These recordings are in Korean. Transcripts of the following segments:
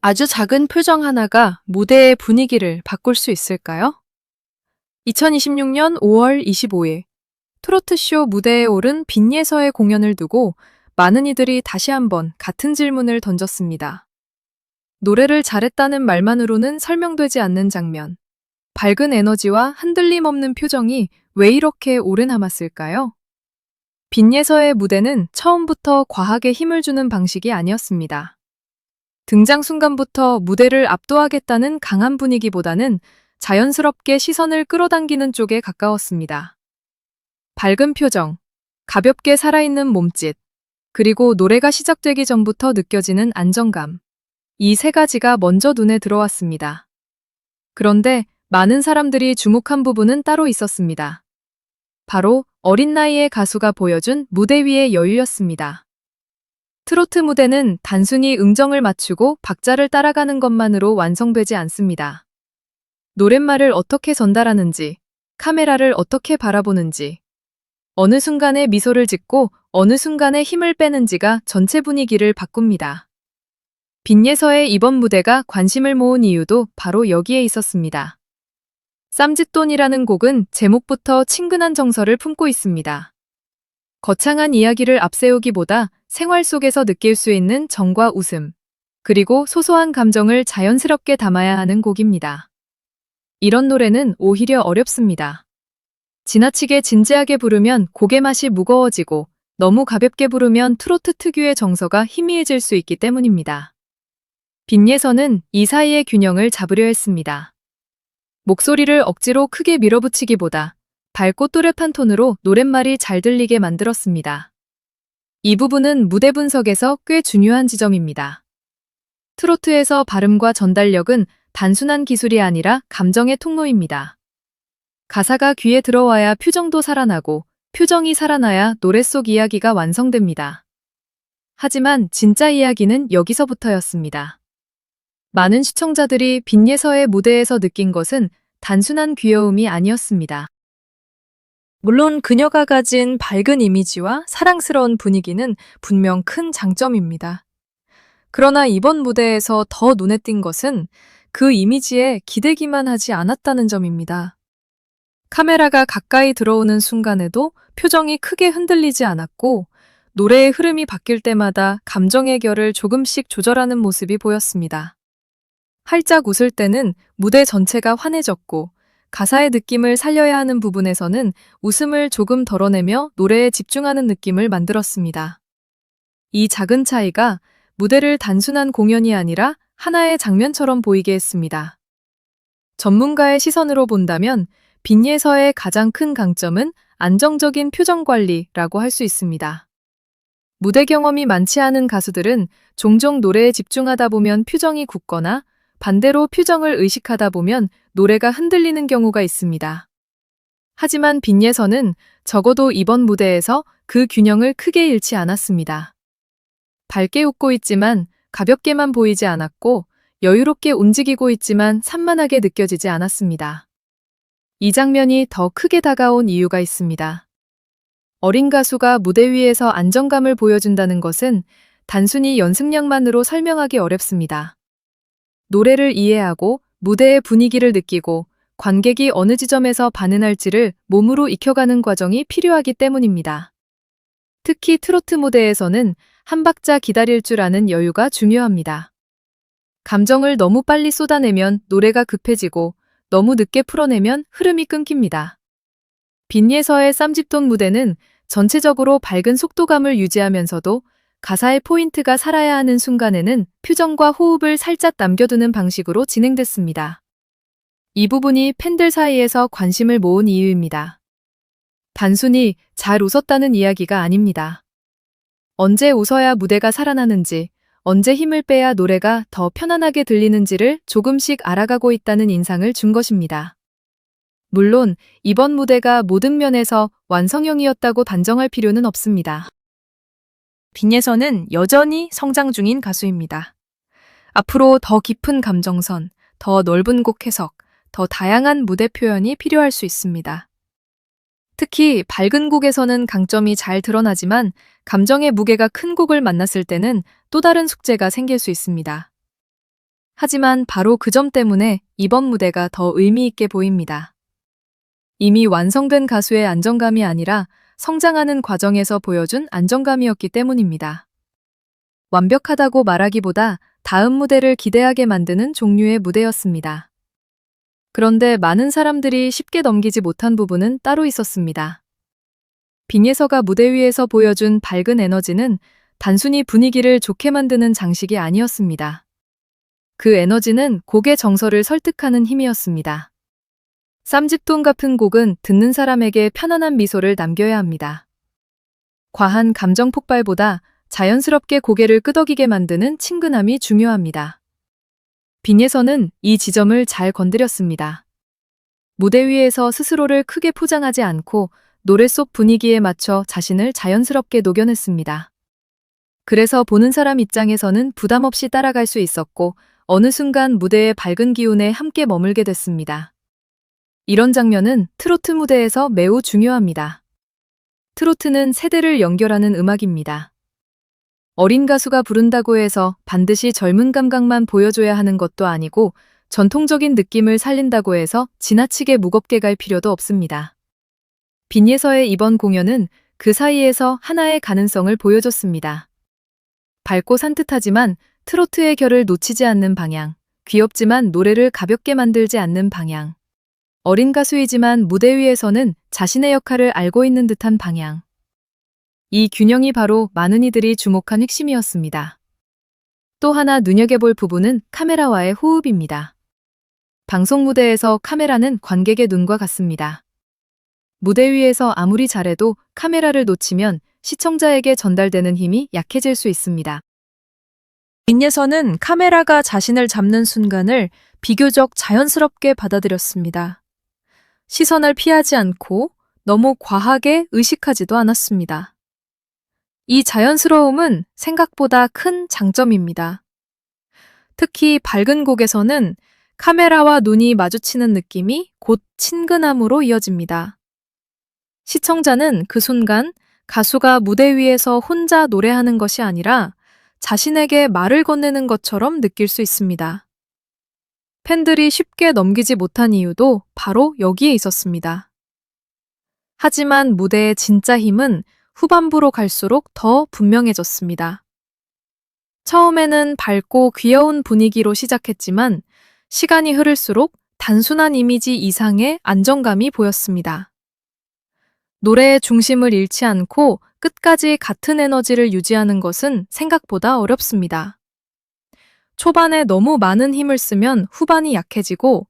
아주 작은 표정 하나가 무대의 분위기를 바꿀 수 있을까요? 2026년 5월 25일 트로트쇼 무대에 오른 빈예서의 공연을 두고 많은 이들이 다시 한번 같은 질문을 던졌습니다. 노래를 잘했다는 말만으로는 설명되지 않는 장면. 밝은 에너지와 흔들림 없는 표정이 왜 이렇게 오래 남았을까요? 빈예서의 무대는 처음부터 과하게 힘을 주는 방식이 아니었습니다. 등장 순간부터 무대를 압도하겠다는 강한 분위기보다는 자연스럽게 시선을 끌어당기는 쪽에 가까웠습니다. 밝은 표정, 가볍게 살아있는 몸짓, 그리고 노래가 시작되기 전부터 느껴지는 안정감. 이 세 가지가 먼저 눈에 들어왔습니다. 그런데 많은 사람들이 주목한 부분은 따로 있었습니다. 바로 어린 나이의 가수가 보여준 무대 위의 여유였습니다. 트로트 무대는 단순히 음정을 맞추고 박자를 따라가는 것만으로 완성되지 않습니다. 노랫말을 어떻게 전달하는지, 카메라를 어떻게 바라보는지, 어느 순간에 미소를 짓고 어느 순간에 힘을 빼는지가 전체 분위기를 바꿉니다. 빈예서의 이번 무대가 관심을 모은 이유도 바로 여기에 있었습니다. 쌈짓돈이라는 곡은 제목부터 친근한 정서를 품고 있습니다. 거창한 이야기를 앞세우기보다 생활 속에서 느낄 수 있는 정과 웃음, 그리고 소소한 감정을 자연스럽게 담아야 하는 곡입니다. 이런 노래는 오히려 어렵습니다. 지나치게 진지하게 부르면 곡의 맛이 무거워지고 너무 가볍게 부르면 트로트 특유의 정서가 희미해질 수 있기 때문입니다. 빈예서는 이 사이의 균형을 잡으려 했습니다. 목소리를 억지로 크게 밀어붙이기보다 밝고 또렷한 톤으로 노랫말이 잘 들리게 만들었습니다. 이 부분은 무대 분석에서 꽤 중요한 지점입니다. 트로트에서 발음과 전달력은 단순한 기술이 아니라 감정의 통로입니다. 가사가 귀에 들어와야 표정도 살아나고 표정이 살아나야 노래 속 이야기가 완성됩니다. 하지만 진짜 이야기는 여기서부터였습니다. 많은 시청자들이 빈예서의 무대에서 느낀 것은 단순한 귀여움이 아니었습니다. 물론 그녀가 가진 밝은 이미지와 사랑스러운 분위기는 분명 큰 장점입니다. 그러나 이번 무대에서 더 눈에 띈 것은 그 이미지에 기대기만 하지 않았다는 점입니다. 카메라가 가까이 들어오는 순간에도 표정이 크게 흔들리지 않았고 노래의 흐름이 바뀔 때마다 감정의 결을 조금씩 조절하는 모습이 보였습니다. 활짝 웃을 때는 무대 전체가 환해졌고 가사의 느낌을 살려야 하는 부분에서는 웃음을 조금 덜어내며 노래에 집중하는 느낌을 만들었습니다. 이 작은 차이가 무대를 단순한 공연이 아니라 하나의 장면처럼 보이게 했습니다. 전문가의 시선으로 본다면 빈예서의 가장 큰 강점은 안정적인 표정 관리라고 할 수 있습니다. 무대 경험이 많지 않은 가수들은 종종 노래에 집중하다 보면 표정이 굳거나 반대로 표정을 의식하다 보면 노래가 흔들리는 경우가 있습니다. 하지만 빈예서는 적어도 이번 무대에서 그 균형을 크게 잃지 않았습니다. 밝게 웃고 있지만 가볍게만 보이지 않았고 여유롭게 움직이고 있지만 산만하게 느껴지지 않았습니다. 이 장면이 더 크게 다가온 이유가 있습니다. 어린 가수가 무대 위에서 안정감을 보여준다는 것은 단순히 연습량만으로 설명하기 어렵습니다. 노래를 이해하고 무대의 분위기를 느끼고 관객이 어느 지점에서 반응할지를 몸으로 익혀가는 과정이 필요하기 때문입니다. 특히 트로트 무대에서는 한 박자 기다릴 줄 아는 여유가 중요합니다. 감정을 너무 빨리 쏟아내면 노래가 급해지고 너무 늦게 풀어내면 흐름이 끊깁니다. 빈예서의 쌈짓돈 무대는 전체적으로 밝은 속도감을 유지하면서도 가사의 포인트가 살아야 하는 순간에는 표정과 호흡을 살짝 남겨두는 방식으로 진행됐습니다. 이 부분이 팬들 사이에서 관심을 모은 이유입니다. 단순히 잘 웃었다는 이야기가 아닙니다. 언제 웃어야 무대가 살아나는지, 언제 힘을 빼야 노래가 더 편안하게 들리는지를 조금씩 알아가고 있다는 인상을 준 것입니다. 물론 이번 무대가 모든 면에서 완성형이었다고 단정할 필요는 없습니다. 빈예서는 여전히 성장 중인 가수입니다. 앞으로 더 깊은 감정선, 더 넓은 곡 해석, 더 다양한 무대 표현이 필요할 수 있습니다. 특히 밝은 곡에서는 강점이 잘 드러나지만 감정의 무게가 큰 곡을 만났을 때는 또 다른 숙제가 생길 수 있습니다. 하지만 바로 그 점 때문에 이번 무대가 더 의미 있게 보입니다. 이미 완성된 가수의 안정감이 아니라 성장하는 과정에서 보여준 안정감이었기 때문입니다. 완벽하다고 말하기보다 다음 무대를 기대하게 만드는 종류의 무대였습니다. 그런데 많은 사람들이 쉽게 넘기지 못한 부분은 따로 있었습니다. 빈예서가 무대 위에서 보여준 밝은 에너지는 단순히 분위기를 좋게 만드는 장식이 아니었습니다. 그 에너지는 곡의 정서를 설득하는 힘이었습니다. 쌈짓돈 같은 곡은 듣는 사람에게 편안한 미소를 남겨야 합니다. 과한 감정 폭발보다 자연스럽게 고개를 끄덕이게 만드는 친근함이 중요합니다. 빈예서는 이 지점을 잘 건드렸습니다. 무대 위에서 스스로를 크게 포장하지 않고 노래 속 분위기에 맞춰 자신을 자연스럽게 녹여냈습니다. 그래서 보는 사람 입장에서는 부담 없이 따라갈 수 있었고 어느 순간 무대의 밝은 기운에 함께 머물게 됐습니다. 이런 장면은 트로트 무대에서 매우 중요합니다. 트로트는 세대를 연결하는 음악입니다. 어린 가수가 부른다고 해서 반드시 젊은 감각만 보여줘야 하는 것도 아니고 전통적인 느낌을 살린다고 해서 지나치게 무겁게 갈 필요도 없습니다. 빈예서의 이번 공연은 그 사이에서 하나의 가능성을 보여줬습니다. 밝고 산뜻하지만 트로트의 결을 놓치지 않는 방향, 귀엽지만 노래를 가볍게 만들지 않는 방향, 어린 가수이지만 무대 위에서는 자신의 역할을 알고 있는 듯한 방향. 이 균형이 바로 많은 이들이 주목한 핵심이었습니다. 또 하나 눈여겨볼 부분은 카메라와의 호흡입니다. 방송 무대에서 카메라는 관객의 눈과 같습니다. 무대 위에서 아무리 잘해도 카메라를 놓치면 시청자에게 전달되는 힘이 약해질 수 있습니다. 빈예서는 카메라가 자신을 잡는 순간을 비교적 자연스럽게 받아들였습니다. 시선을 피하지 않고 너무 과하게 의식하지도 않았습니다. 이 자연스러움은 생각보다 큰 장점입니다. 특히 밝은 곡에서는 카메라와 눈이 마주치는 느낌이 곧 친근함으로 이어집니다. 시청자는 그 순간 가수가 무대 위에서 혼자 노래하는 것이 아니라 자신에게 말을 건네는 것처럼 느낄 수 있습니다. 팬들이 쉽게 넘기지 못한 이유도 바로 여기에 있었습니다. 하지만 무대의 진짜 힘은 후반부로 갈수록 더 분명해졌습니다. 처음에는 밝고 귀여운 분위기로 시작했지만 시간이 흐를수록 단순한 이미지 이상의 안정감이 보였습니다. 노래의 중심을 잃지 않고 끝까지 같은 에너지를 유지하는 것은 생각보다 어렵습니다. 초반에 너무 많은 힘을 쓰면 후반이 약해지고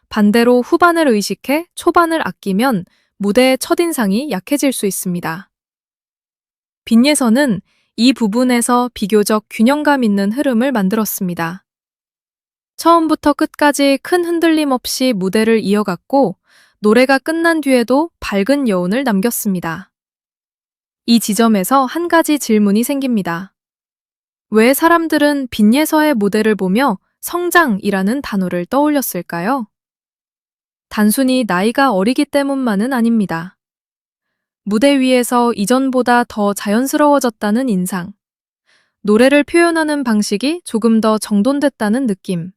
반대로 후반을 의식해 초반을 아끼면 무대의 첫인상이 약해질 수 있습니다. 빈예서는 이 부분에서 비교적 균형감 있는 흐름을 만들었습니다. 처음부터 끝까지 큰 흔들림 없이 무대를 이어갔고 노래가 끝난 뒤에도 밝은 여운을 남겼습니다. 이 지점에서 한 가지 질문이 생깁니다. 왜 사람들은 빈예서의 무대를 보며 성장이라는 단어를 떠올렸을까요? 단순히 나이가 어리기 때문만은 아닙니다. 무대 위에서 이전보다 더 자연스러워졌다는 인상, 노래를 표현하는 방식이 조금 더 정돈됐다는 느낌,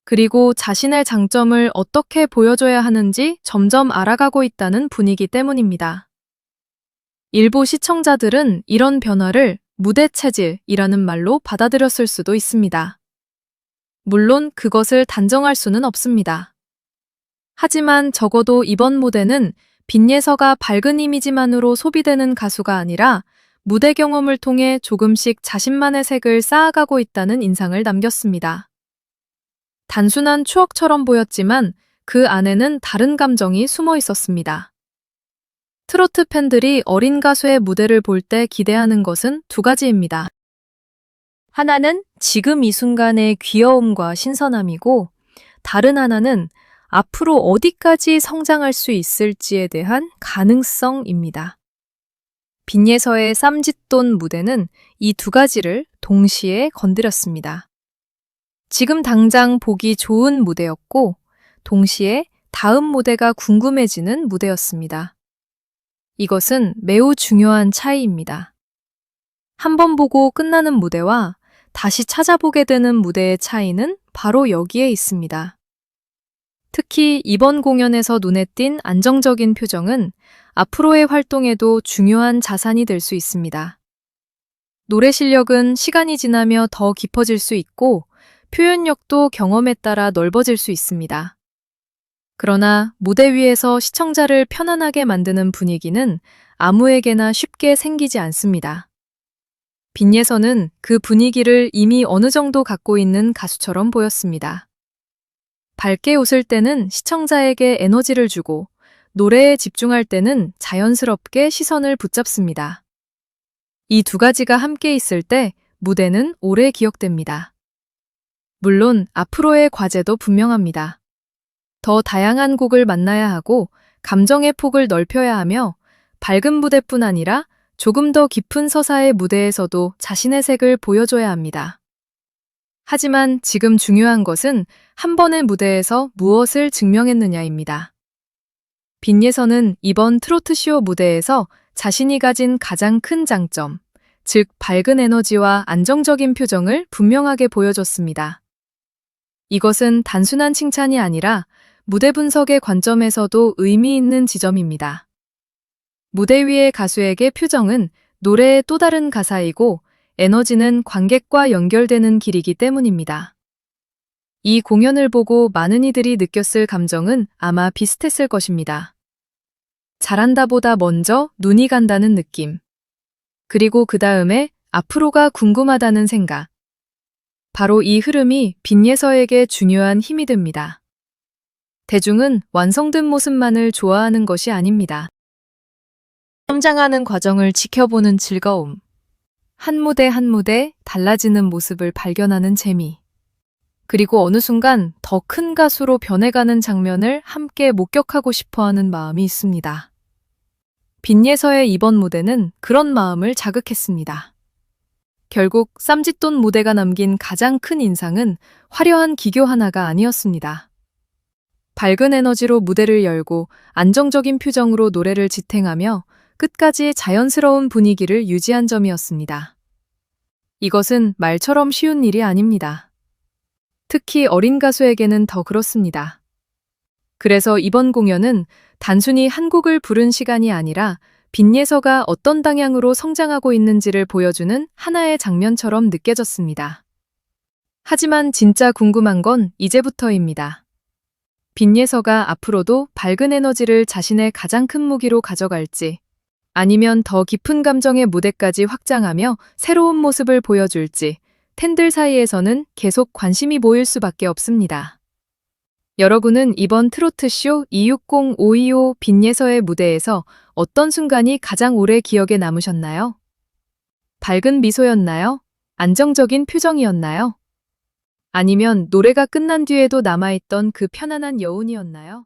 그리고 자신의 장점을 어떻게 보여줘야 하는지 점점 알아가고 있다는 분위기 때문입니다. 일부 시청자들은 이런 변화를 무대 체질이라는 말로 받아들였을 수도 있습니다. 물론 그것을 단정할 수는 없습니다. 하지만 적어도 이번 무대는 빈예서가 밝은 이미지만으로 소비되는 가수가 아니라 무대 경험을 통해 조금씩 자신만의 색을 쌓아가고 있다는 인상을 남겼습니다. 단순한 추억처럼 보였지만 그 안에는 다른 감정이 숨어 있었습니다. 트로트 팬들이 어린 가수의 무대를 볼 때 기대하는 것은 두 가지입니다. 하나는 지금 이 순간의 귀여움과 신선함이고, 다른 하나는 앞으로 어디까지 성장할 수 있을지에 대한 가능성입니다. 빈예서의 쌈짓돈 무대는 이 두 가지를 동시에 건드렸습니다. 지금 당장 보기 좋은 무대였고, 동시에 다음 무대가 궁금해지는 무대였습니다. 이것은 매우 중요한 차이입니다. 한 번 보고 끝나는 무대와 다시 찾아보게 되는 무대의 차이는 바로 여기에 있습니다. 특히 이번 공연에서 눈에 띈 안정적인 표정은 앞으로의 활동에도 중요한 자산이 될 수 있습니다. 노래 실력은 시간이 지나며 더 깊어질 수 있고 표현력도 경험에 따라 넓어질 수 있습니다. 그러나 무대 위에서 시청자를 편안하게 만드는 분위기는 아무에게나 쉽게 생기지 않습니다. 빈예서는 그 분위기를 이미 어느 정도 갖고 있는 가수처럼 보였습니다. 밝게 웃을 때는 시청자에게 에너지를 주고 노래에 집중할 때는 자연스럽게 시선을 붙잡습니다. 이 두 가지가 함께 있을 때 무대는 오래 기억됩니다. 물론 앞으로의 과제도 분명합니다. 더 다양한 곡을 만나야 하고 감정의 폭을 넓혀야 하며 밝은 무대뿐 아니라 조금 더 깊은 서사의 무대에서도 자신의 색을 보여줘야 합니다. 하지만 지금 중요한 것은 한 번의 무대에서 무엇을 증명했느냐입니다. 빈예서는 이번 트로트쇼 무대에서 자신이 가진 가장 큰 장점, 즉 밝은 에너지와 안정적인 표정을 분명하게 보여줬습니다. 이것은 단순한 칭찬이 아니라 무대 분석의 관점에서도 의미 있는 지점입니다. 무대 위의 가수에게 표정은 노래의 또 다른 가사이고 에너지는 관객과 연결되는 길이기 때문입니다. 이 공연을 보고 많은 이들이 느꼈을 감정은 아마 비슷했을 것입니다. 잘한다보다 먼저 눈이 간다는 느낌. 그리고 그 다음에 앞으로가 궁금하다는 생각. 바로 이 흐름이 빈예서에게 중요한 힘이 됩니다. 대중은 완성된 모습만을 좋아하는 것이 아닙니다. 성장하는 과정을 지켜보는 즐거움. 한 무대 한 무대 달라지는 모습을 발견하는 재미. 그리고 어느 순간 더 큰 가수로 변해가는 장면을 함께 목격하고 싶어하는 마음이 있습니다. 빈예서의 이번 무대는 그런 마음을 자극했습니다. 결국 쌈짓돈 무대가 남긴 가장 큰 인상은 화려한 기교 하나가 아니었습니다. 밝은 에너지로 무대를 열고 안정적인 표정으로 노래를 지탱하며 끝까지 자연스러운 분위기를 유지한 점이었습니다. 이것은 말처럼 쉬운 일이 아닙니다. 특히 어린 가수에게는 더 그렇습니다. 그래서 이번 공연은 단순히 한 곡을 부른 시간이 아니라 빈예서가 어떤 방향으로 성장하고 있는지를 보여주는 하나의 장면처럼 느껴졌습니다. 하지만 진짜 궁금한 건 이제부터입니다. 빈예서가 앞으로도 밝은 에너지를 자신의 가장 큰 무기로 가져갈지, 아니면 더 깊은 감정의 무대까지 확장하며 새로운 모습을 보여줄지, 팬들 사이에서는 계속 관심이 모일 수밖에 없습니다. 여러분은 이번 트로트쇼 260525 빈예서의 무대에서 어떤 순간이 가장 오래 기억에 남으셨나요? 밝은 미소였나요? 안정적인 표정이었나요? 아니면 노래가 끝난 뒤에도 남아있던 그 편안한 여운이었나요?